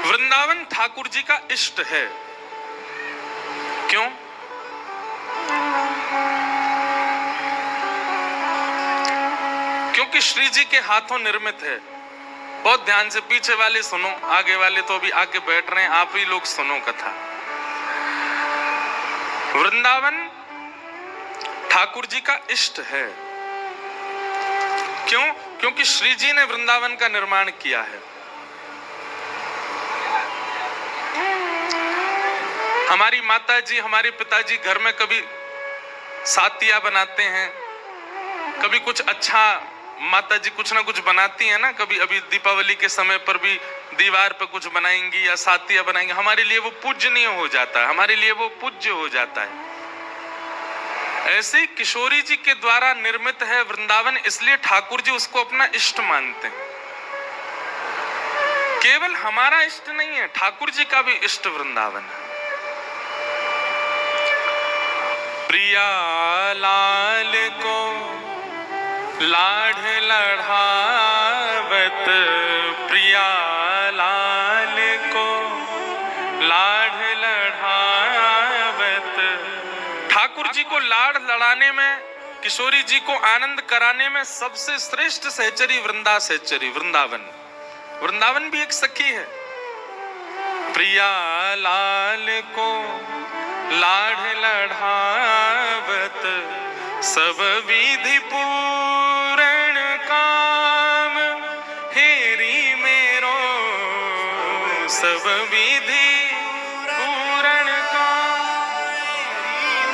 वृंदावन ठाकुर जी का इष्ट है। क्यों? क्योंकि श्री जी के हाथों निर्मित है। बहुत ध्यान से पीछे वाले सुनो, आगे वाले तो अभी आके बैठ रहे हैं, आप ही लोग सुनो कथा। वृंदावन ठाकुर जी का इष्ट है। क्यों? क्योंकि श्री जी ने वृंदावन का निर्माण किया है। हमारी माता जी, हमारे पिताजी घर में कभी सातिया बनाते हैं, कभी कुछ अच्छा माता जी कुछ ना कुछ बनाती है ना, कभी अभी दीपावली के समय पर भी दीवार पे कुछ बनाएंगी या सातिया बनाएंगी, हमारे लिए वो पूजनीय हो जाता है, हमारे लिए वो पूज्य हो जाता है। ऐसे ही किशोरी जी के द्वारा निर्मित है वृंदावन, इसलिए ठाकुर जी उसको अपना इष्ट मानते हैं। केवल हमारा इष्ट नहीं है, ठाकुर जी का भी इष्ट वृंदावन है। प्रिया लाल को लाढ़ लढ़ावत, प्रिया लाल को लाढ़ लढ़ावत। ठाकुर जी को लाड़ लड़ाने में, किशोरी जी को आनंद कराने में सबसे श्रेष्ठ सहचरी वृंदा सहचरी वृंदावन। वृंदावन भी एक सखी है। प्रिया लाल को लाढ़ लढ़ावत, सब विधि पूर्ण काम हेरी मेरो, सब विधि पूर्ण काम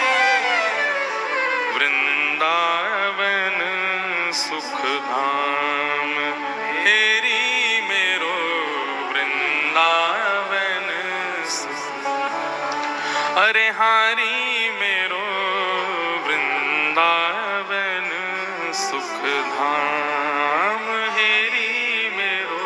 वृंदावन सुख धाम हेरी मेरो, वृंदावन सुख अरे हारी मेरो, वृंदावन सुख धाम हेरी मेरो,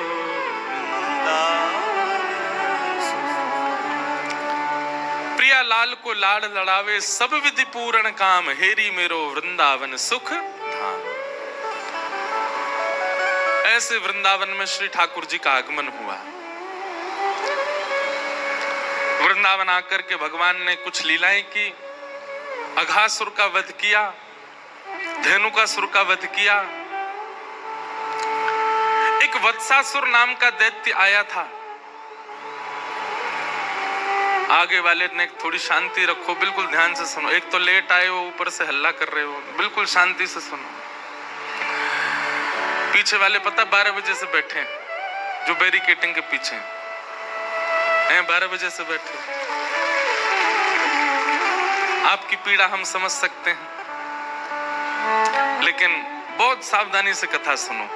प्रिया लाल को लाड़ लड़ावे, सब विधि पूर्ण काम हेरी मेरो, वृंदावन सुख धाम। ऐसे वृंदावन में श्री ठाकुर जी का आगमन हुआ। वृंदावन आकर के भगवान ने कुछ लीलाएं की। अघासुर का वध किया, धेनुकासुर का वध किया। एक वत्सासुर नाम का दैत्य आया था। आगे वाले ने थोड़ी शांति रखो, बिल्कुल ध्यान से सुनो। एक तो लेट आए हो, ऊपर से हल्ला कर रहे हो, बिल्कुल शांति से सुनो। पीछे वाले पता 12 बजे से बैठे हैं, जो बैरिकेटिंग के पीछे हैं, 12 बजे से बैठे। आपकी पीड़ा हम समझ सकते हैं, लेकिन बहुत सावधानी से कथा सुनो।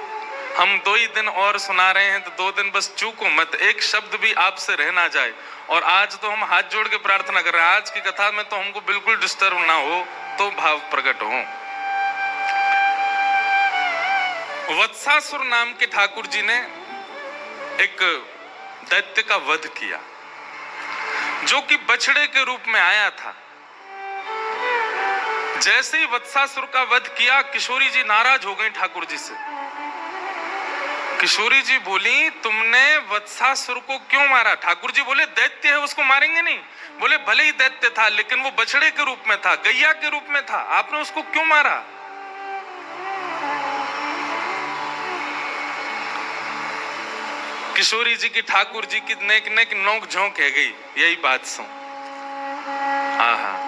हम 2 ही दिन और सुना रहे हैं, तो 2 दिन बस चूको मत, एक शब्द भी आपसे रह ना जाए। और आज तो हम हाथ जोड़ के प्रार्थना कर रहे हैं, आज की कथा में तो हमको बिल्कुल डिस्टर्ब ना हो, तो भाव प्रकट हो। वत्सासुर नाम के ठाकुर जी ने एक दैत्य का वध किया, जो कि बछड़े के रूप में आया था। जैसे ही वत्सासुर का वध किया, किशोरी जी नाराज हो गई ठाकुर जी से। किशोरी जी बोली, तुमने वत्सासुर को क्यों मारा? ठाकुर जी बोले, दैत्य है, उसको मारेंगे नहीं। बोले, भले ही दैत्य था, लेकिन वो बछड़े के रूप में था, गैया के रूप में था, आपने उसको क्यों मारा? किशोरी जी की ठाकुर जी की नेक नेक नोक झोंक है गई, यही बात सुन। आहा,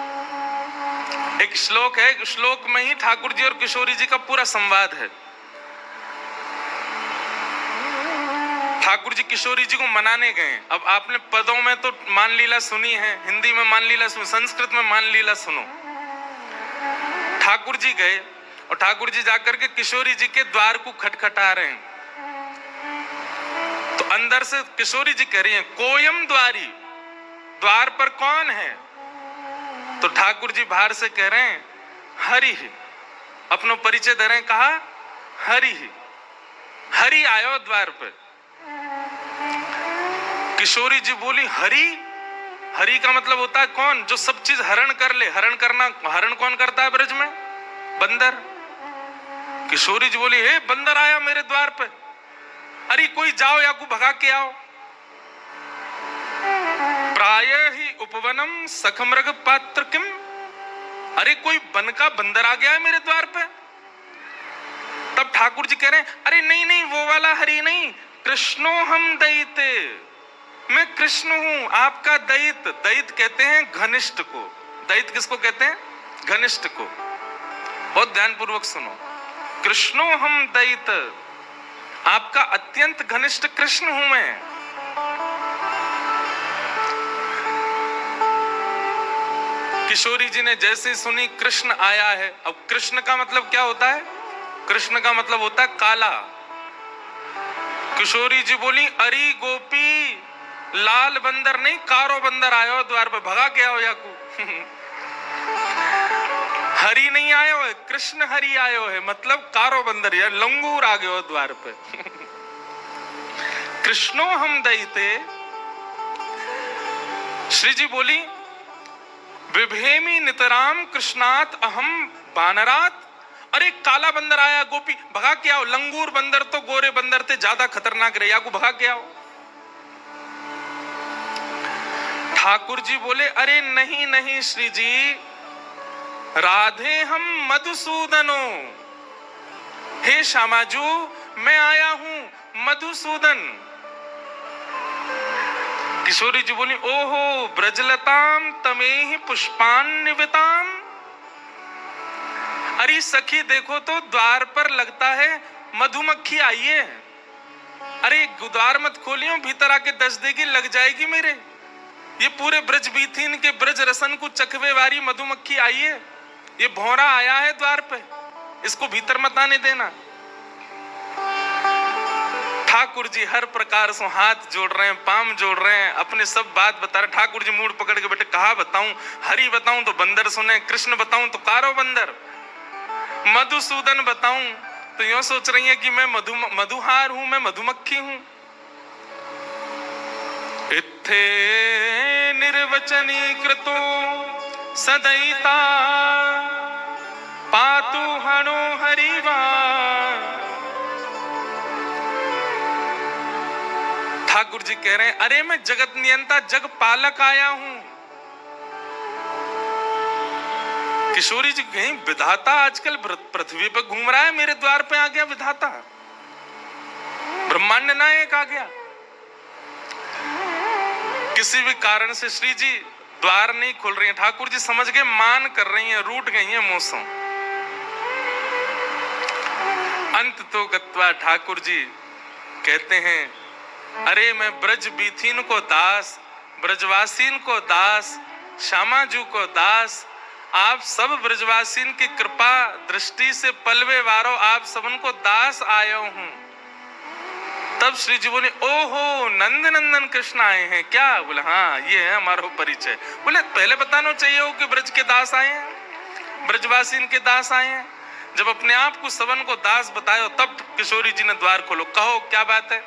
एक श्लोक है, श्लोक में ही ठाकुर जी और किशोरी जी का पूरा संवाद है। ठाकुर जी किशोरी जी को मनाने गए। अब आपने पदों में तो मान लीला सुनी है, हिंदी में मान लीला सुनी, संस्कृत में मान लीला सुनो। ठाकुर जी गए और ठाकुर जी जाकर के किशोरी जी के द्वार को खटखटा रहे हैं। तो अंदर से किशोरी जी कह रही हैं, कोयम द्वारी, द्वार पर कौन है? तो ठाकुर जी बाहर से कह रहे हैं, हरि ही। अपनो परिचय दे रहे हैं, कहा हरि ही, हरि आयो द्वार पर। किशोरी जी बोली, हरि? हरि का मतलब होता है कौन? जो सब चीज हरण कर ले। हरण करना, हरण कौन करता है ब्रज में? बंदर। किशोरी जी बोली, हे बंदर आया मेरे द्वार पे, अरे कोई जाओ या को भगा के आओ। प्राय ही उपवनम सखमृग पात्र किम। अरे कोई वन का बंदर आ गया है मेरे द्वार पे। तब ठाकुर जी कह रहे हैं अरे नहीं नहीं वो वाला हरि नहीं, कृष्णो हम दैते, मैं कृष्ण हूं आपका दैत। दैत कहते हैं घनिष्ठ को। दैत किसको कहते हैं? घनिष्ठ को। बहुत ध्यानपूर्वक सुनो, कृष्णो हम दैत, आपका अत्यंत घनिष्ठ कृष्ण हूं मैं। किशोरी जी ने जैसे सुनी कृष्ण आया है, अब कृष्ण का मतलब क्या होता है? कृष्ण का मतलब होता है काला। किशोरी जी बोली अरे गोपी, लाल बंदर नहीं कारो बंदर आयो द्वार पे, भगा के आओ याकू। हरि नहीं आयो है, कृष्ण हरि आयो है, मतलब कारो बंदर या लंगूर आ गयो द्वार पे। कृष्णो हम दैते। श्री जी बोली विभेमी नितराम कृष्णात अहम बानरात। अरे काला बंदर आया गोपी, भगा के आओ। लंगूर बंदर तो गोरे बंदर थे, ज्यादा खतरनाक रहे, याकू भगा के आओ। ठाकुर जी बोले अरे नहीं नहीं श्री जी, राधे हम मधुसूदनो। हे श्यामाजू, मैं आया हूं मधुसूदन। किशोरी जी बोली ओहो ब्रजलताम तमेहि पुष्पान्विताम। अरे सखी देखो तो द्वार पर लगता है मधुमक्खी आई है। अरे द्वार मत खोलियो, भीतर आके दस देगी, लग जाएगी मेरे। ये पूरे ब्रज बीथीन के ब्रज रसन को चखवे वाली मधुमक्खी आई है। ये भौरा आया है द्वार पे, इसको भीतर मत आने देना। ठाकुर जी हर प्रकार से हाथ जोड़ रहे हैं, पाम जोड़ रहे हैं, अपने सब बात बता रहे। ठाकुर जी मूड पकड़ के बेटे कहा बताऊं? हरि बताऊं तो बंदर सुने, कृष्ण बताऊं तो कारो बंदर, मधुसूदन बताऊं तो यूं सोच रही है कि मैं मधुहार हूं, मैं मधुमक्खी हूं। इत्थे निर्वचनी कृतो सदैता पातु हनो हरिवा। ठाकुर जी कह रहे हैं अरे मैं जगत नियंता जग पालक आया हूं। किशोरी जी कहीं विधाता आजकल पृथ्वी पर घूम रहा है, मेरे द्वार पे आ गया विधाता, ब्रह्मांड नायक आ गया। किसी भी कारण से श्री जी द्वार नहीं खोल रही हैं। ठाकुर जी समझ गए, मान कर रही हैं, रूठ गई हैं मुंह। अंत तो गत्वा ठाकुर जी कहते हैं अरे मैं ब्रज बीथीन को दास, ब्रजवासीन को दास, श्यामाजू को दास, आप सब ब्रजवासीन की कृपा दृष्टि से पलवे वारो आप सबन को दास आयो हूं। तब श्री जी बोले ओहो नंद नंदन कृष्ण आए हैं क्या? बोले हाँ ये है हमारा परिचय। बोले पहले बताना चाहिए हो कि ब्रज के दास आए हैं, ब्रजवासीन के दास आए हैं। जब अपने आप को सबन को दास बतायो तब किशोरी जी ने द्वार खोलो, कहो क्या बात है?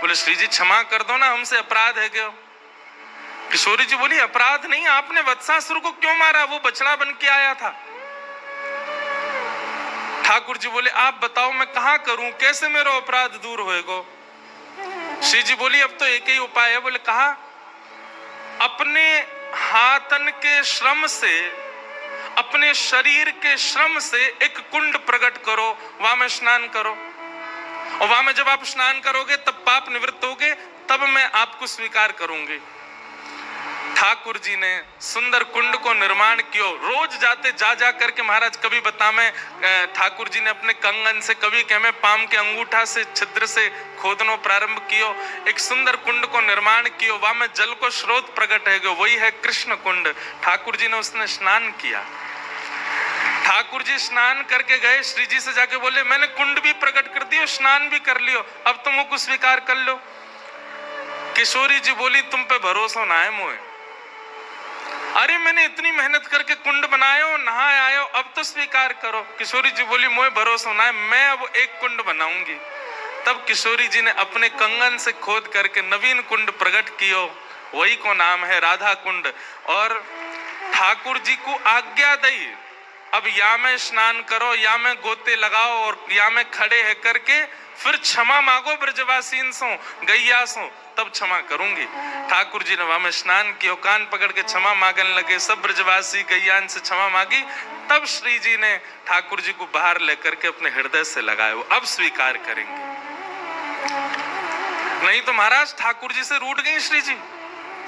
बोले श्री जी क्षमा कर दो ना, हमसे अपराध है क्यों? किशोरी जी बोली अपराध नहीं, आपने वत्सासुर को क्यों मारा? वो बछड़ा बन के आया था। ठाकुर जी बोले आप बताओ मैं कहां करूं, कैसे मेरा अपराध दूर होएगा? श्री जी बोली अब तो एक ही उपाय है। बोले कहा? अपने हाथन के श्रम से, अपने शरीर के श्रम से एक कुंड प्रकट करो, वहां में स्नान करो, और वहां में जब आप स्नान करोगे तब पाप निवृत्त होगे, तब मैं आपको स्वीकार करूंगी। ठाकुर जी ने सुंदर कुंड को निर्माण किया। रोज जाते जा जा करके महाराज कभी बता में ठाकुर जी ने अपने कंगन से, कभी कह में पाम के अंगूठा से छिद्र से खोदनो प्रारंभ कियो। एक सुंदर कुंड को निर्माण कियो, वहां में जल को स्रोत प्रकट है गयो, वही है कृष्ण कुंड। ठाकुर जी ने उसने स्नान किया। ठाकुर जी स्नान करके गए, श्री जी से जाके बोले मैंने कुंड भी प्रकट कर दियो, स्नान भी कर लियो, अब तुम को स्वीकार कर लो। किशोरी जी बोली तुम पे भरोसा ना है मोए, अरे मैंने इतनी मेहनत करके कुंड बनायो, नहाए आयो, अब तो स्वीकार करो। किशोरी जी बोली मोए भरोसा ना है, मैं अब एक कुंड बनाऊंगी। तब किशोरी जी ने अपने कंगन से खोद करके नवीन कुंड प्रकट कियो, वही को नाम है राधा कुंड। और ठाकुर जी को आज्ञा दी अब या में स्नान करो, या में गोते लगाओ, और या में खड़े है करके फिर क्षमा मांगो ब्रजवासीन सो, गैया सो, तब क्षमा करूंगी। ठाकुर जी ने वहां में स्नान किया, कान पकड़ के क्षमा मांगने लगे। सब ब्रजवासी गैयान से क्षमा मांगी। तब श्री जी ने ठाकुर जी को बाहर लेकर के अपने हृदय से लगाया, वो अब स्वीकार करेंगे। नहीं तो महाराज ठाकुर जी से रूठ गई श्री जी,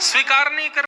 स्वीकार नहीं कर